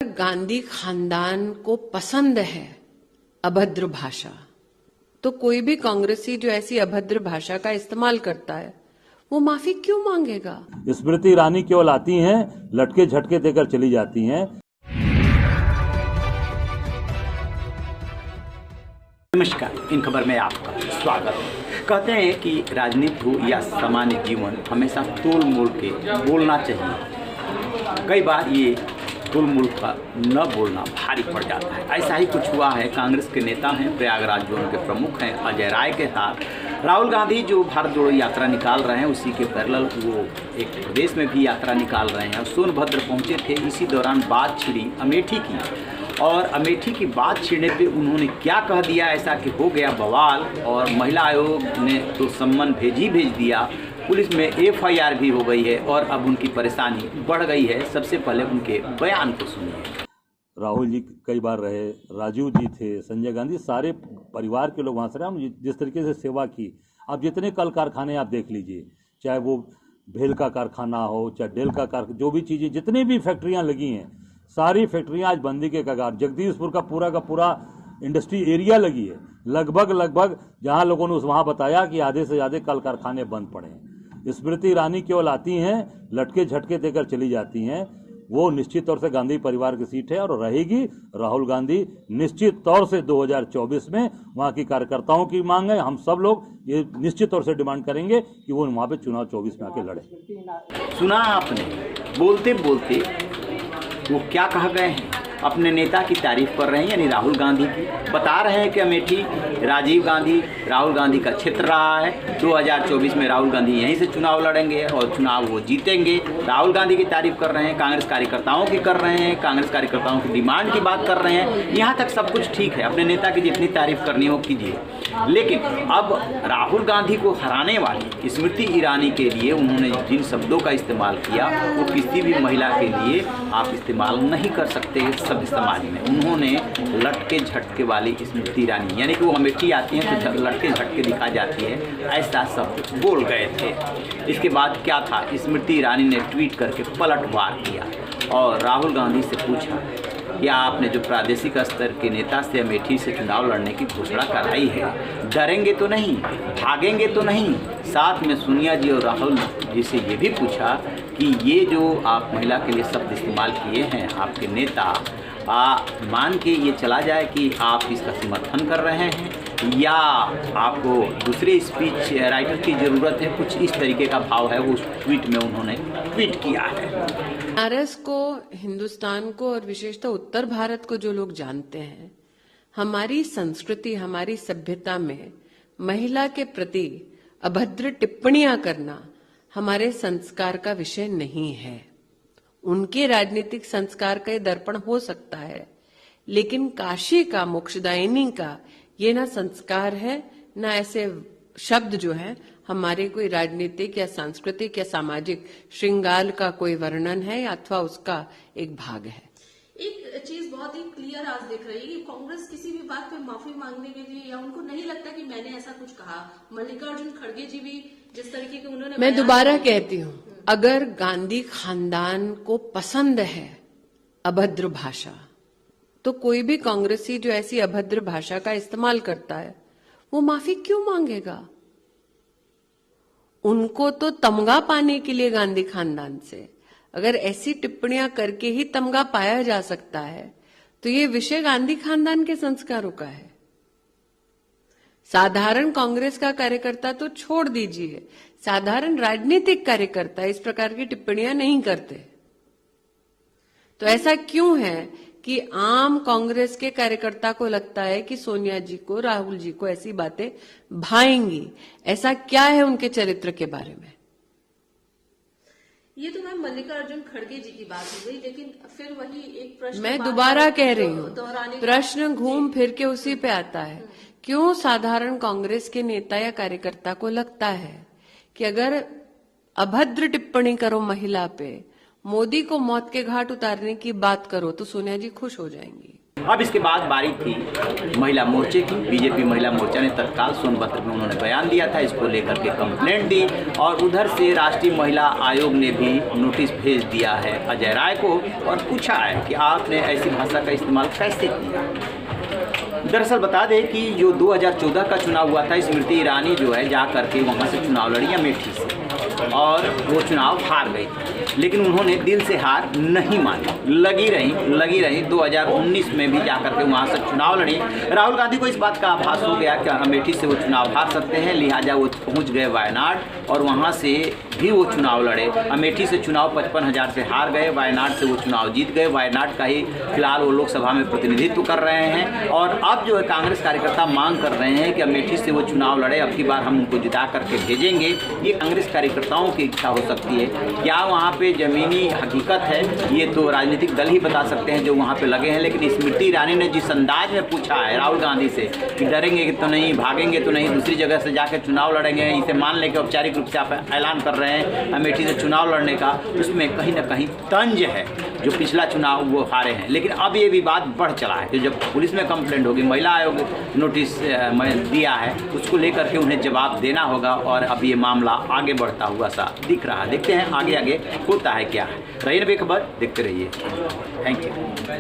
गांधी खानदान को पसंद है अभद्र भाषा, तो कोई भी कांग्रेसी जो ऐसी अभद्र भाषा का इस्तेमाल करता है वो माफी क्यों मांगेगा? स्मृति ईरानी केवल आती हैं, लटके झटके देकर चली जाती हैं। नमस्कार, इन खबर में आपका स्वागत है। कहते हैं कि राजनीति हो या सामान्य जीवन, हमेशा तोल मोल के बोलना चाहिए। कई बार ये तोल मोल का न बोलना भारी पड़ जाता है। ऐसा ही कुछ हुआ है। कांग्रेस के नेता हैं, प्रयागराज जोन के प्रमुख हैं अजय राय के साथ राहुल गांधी जो भारत जोड़ो यात्रा निकाल रहे हैं, उसी के पैरेलल वो एक प्रदेश में भी यात्रा निकाल रहे हैं और सोनभद्र पहुंचे थे। इसी दौरान बात छिड़ी अमेठी की, और अमेठी की बात छिड़ने पे उन्होंने क्या कह दिया ऐसा कि हो गया बवाल, और महिला आयोग ने तो सम्मन भेज दिया। पुलिस में FIR भी हो गई है और अब उनकी परेशानी बढ़ गई है। सबसे पहले उनके बयान को सुनिए। राहुल जी कई बार रहे, राजीव जी थे, संजय गांधी, सारे परिवार के लोग वहाँ से रहे। जिस तरीके से सेवा की, अब जितने कल कारखाने आप देख लीजिए, चाहे वो भेल का कारखाना हो, चाहे डेल का कारखाना, जो भी चीज़ें, जितनी भी फैक्ट्रियाँ लगी हैं, सारी फैक्ट्रियाँ आज बंदी के कगार। जगदीशपुर का पूरा इंडस्ट्री एरिया लगी है। लगभग जहाँ लोगों ने वहाँ बताया कि आधे से ज़्यादा कल कारखाने बंद पड़े हैं। स्मृति ईरानी केवल आती हैं, लटके झटके देकर चली जाती हैं। वो निश्चित तौर से गांधी परिवार की सीट है और रहेगी। राहुल गांधी निश्चित तौर से 2024 में वहाँ की कार्यकर्ताओं की मांग है। हम सब लोग ये निश्चित तौर से डिमांड करेंगे कि वो वहाँ पे चुनाव 24 में आके लड़े। सुना आपने, बोलते बोलते वो क्या कह गए हैं? अपने नेता की तारीफ कर रहे हैं, यानी राहुल गांधी की। बता रहे हैं कि अमेठी राहुल गांधी का क्षेत्र रहा है। 2024 में राहुल गांधी यहीं से चुनाव लड़ेंगे और चुनाव वो जीतेंगे। राहुल गांधी की तारीफ कर रहे हैं, कांग्रेस कार्यकर्ताओं की कर रहे हैं, कांग्रेस कार्यकर्ताओं की डिमांड की बात कर रहे हैं। यहाँ तक सब कुछ ठीक है, अपने नेता की जितनी तारीफ करनी हो कीजिए। लेकिन अब राहुल गांधी को हराने वाली स्मृति ईरानी के लिए उन्होंने जिन शब्दों का इस्तेमाल किया, वो किसी भी महिला के लिए आप इस्तेमाल नहीं कर सकते सब समाज में। उन्होंने लटके झटके वाली स्मृति ईरानी, यानी कि वो अमेठी आती हैं तो लटके झटके दिखा जाती है, ऐसा सब बोल गए थे। इसके बाद क्या था, स्मृति ईरानी ने ट्वीट करके पलटवार किया और राहुल गांधी से पूछा या आपने जो प्रादेशिक स्तर के नेता से अमेठी से चुनाव लड़ने की घोषणा कराई है, डरेंगे तो नहीं, भागेंगे तो नहीं? साथ में सोनिया जी और राहुल जी से ये भी पूछा कि ये जो आप महिला के लिए शब्द इस्तेमाल किए हैं आपके नेता, मान के ये चला जाए कि आप इसका समर्थन कर रहे हैं या आपको दूसरे स्पीच राइटर की ज़रूरत है, कुछ इस तरीके का भाव है वो उस ट्वीट में उन्होंने ट्वीट किया है। बनारस को, हिंदुस्तान को और विशेषतः उत्तर भारत को जो लोग जानते हैं, हमारी संस्कृति, हमारी सभ्यता में महिला के प्रति अभद्र टिप्पणियां करना हमारे संस्कार का विषय नहीं है। उनके राजनीतिक संस्कार का ये दर्पण हो सकता है, लेकिन काशी का, मोक्षदायिनी का ये ना संस्कार है, ना ऐसे शब्द जो है हमारे कोई राजनीतिक या सांस्कृतिक या सामाजिक श्रृंगार का कोई वर्णन है अथवा उसका एक भाग है। एक चीज बहुत ही क्लियर आज दिख रही है कि कांग्रेस किसी भी बात पे माफी मांगने के लिए, या उनको नहीं लगता कि मैंने ऐसा कुछ कहा। मल्लिकार्जुन खड़गे जी भी जिस तरीके के उन्होंने, मैं दोबारा कहती हूँ, अगर गांधी खानदान को पसंद है अभद्र भाषा, तो कोई भी कांग्रेसी जो ऐसी अभद्र भाषा का इस्तेमाल करता है वो माफी क्यों मांगेगा? उनको तो तमगा पाने के लिए गांधी खानदान से, अगर ऐसी टिप्पणियां करके ही तमगा पाया जा सकता है, तो ये विषय गांधी खानदान के संस्कारों का है। साधारण कांग्रेस का कार्यकर्ता तो छोड़ दीजिए, साधारण राजनीतिक कार्यकर्ता इस प्रकार की टिप्पणियां नहीं करते। तो ऐसा क्यों है कि आम कांग्रेस के कार्यकर्ता को लगता है कि सोनिया जी को, राहुल जी को ऐसी बातें भाएंगी? ऐसा क्या है उनके चरित्र के बारे में? ये तो मैम मल्लिकार्जुन खड़गे जी की बात हो गई, लेकिन फिर वही एक प्रश्न, मैं दोबारा कह रही हूँ, प्रश्न घूम फिर के उसी पे आता है। क्यों साधारण कांग्रेस के नेता या कार्यकर्ता को लगता है कि अगर अभद्र टिप्पणी करो महिला पे, मोदी को मौत के घाट उतारने की बात करो, तो सोनिया जी खुश हो जाएंगी? अब इसके बाद बारी थी महिला मोर्चे की। बीजेपी महिला मोर्चा ने तत्काल सोनभद्र में उन्होंने बयान दिया था, इसको लेकर के कंप्लेंट दी और उधर से राष्ट्रीय महिला आयोग ने भी नोटिस भेज दिया है अजय राय को और पूछा है कि आपने ऐसी भाषा का इस्तेमाल कैसे किया। दरअसल बता दें कि जो 2014 का चुनाव हुआ था, स्मृति ईरानी जो है जा करके वहाँ से चुनाव लड़ी अमेठी से और वो चुनाव हार गई, लेकिन उन्होंने दिल से हार नहीं मानी, लगी रही 2019 में भी जाकर के वहाँ से चुनाव लड़ी। राहुल गांधी को इस बात का आभास हो गया कि अमेठी से वो चुनाव हार सकते हैं, लिहाजा वो पहुँच गए वायनाड और वहाँ से भी वो चुनाव लड़े। अमेठी से चुनाव 55,000 से हार गए, वायनाड से वो चुनाव जीत गए। वायनाड का ही फिलहाल वो लोकसभा में प्रतिनिधित्व कर रहे हैं और अब जो है कांग्रेस कार्यकर्ता मांग कर रहे हैं कि अमेठी से वो चुनाव लड़े, अब की बार हम उनको जिता करके भेजेंगे। ये कांग्रेस कार्यकर्ताओं की इच्छा हो सकती है। क्या वहाँ पे जमीनी हकीकत है ये तो राजनीतिक दल ही बता सकते हैं जो वहाँ पे लगे हैं, लेकिन स्मृति ईरानी ने जिस अंदाज में पूछा है राहुल गांधी से कि डरेंगे तो नहीं, भागेंगे तो नहीं, दूसरी जगह से जाकर चुनाव लड़ेंगे, इसे मान लेके औपचारिक रूप से आप ऐलान कर रहे हैं अमेठी से चुनाव लड़ने का, उसमें कहीं ना कहीं तंज है। जो पिछला चुनाव वो हारे हैं, लेकिन अब ये विवाद बढ़ चला है। तो जब पुलिस में कंप्लेंट होगी, महिला आयोग नोटिस दिया है, उसको लेकर के उन्हें जवाब देना होगा और अब ये मामला आगे बढ़ता हुआ सा दिख रहा है। देखते हैं आगे होता है क्या है। रहिए बेखबर, देखते रहिए। Thank you.